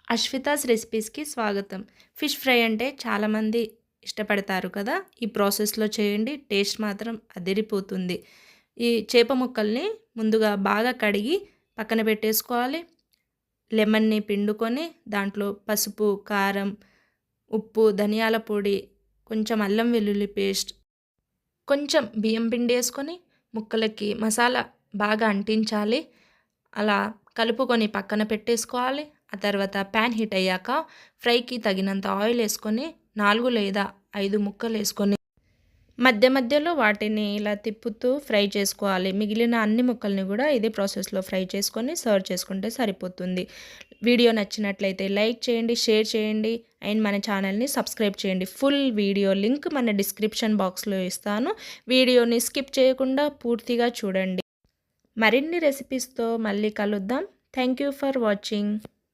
అశ్వితాస్ రెసిపీస్‌కి స్వాగతం. Fish fry అంటే చాలామంది ఇష్టపడతారు కదా! ఈ ప్రాసెస్‌లో చేయండి. టేస్ట్ మాత్రం అదిరిపోతుంది. ఈ చేప ముక్కల్ని ముందుగా బాగా కడిగి పక్కన పెట్టేసుకోవాలి. లెమన్‌ని పిండుకొని దాంట్లో పసుపు, కారం, ఉప్పు, ధనియాల పొడి, కొంచెం అల్లం వెల్లుల్లి పేస్ట్, కొంచెం బియ్యం పిండేసుకొని ముక్కలకి మసాలా బాగా అంటించాలి. అలా కలుపుకొని పక్కన పెట్టేసుకోవాలి. ఆ తర్వాత ప్యాన్ హీట్ అయ్యాక ఫ్రైకి తగినంత ఆయిల్ ఏసుకొని 4 లేదా 5 ముక్కలేసుకొని మధ్య మధ్యలో వాటిని ఇలా తిప్పుతూ ఫ్రై చేసుకోవాలి. మిగిలిన అన్ని ముక్కల్ని గూడా ఇదే ప్రాసెస్‌లో ఫ్రై చేసుకొని సర్వ్ చేసుకుంటే సరిపోతుంది. వీడియో నచ్చినట్లయితే లైక్ చేయండి, షేర్ చేయండి అండ్ మన ఛానల్‌ని సబ్స్క్రైబ్ చేయండి. ఫుల్ వీడియో లింక్ మన డిస్క్రిప్షన్ బాక్స్‌లో ఇస్తాను. వీడియోని స్కిప్ చేయకుండా పూర్తిగా చూడండి. మరిన్ని రెసిపీస్‌తో మళ్ళీ కలుద్దాం. Thank you for watching.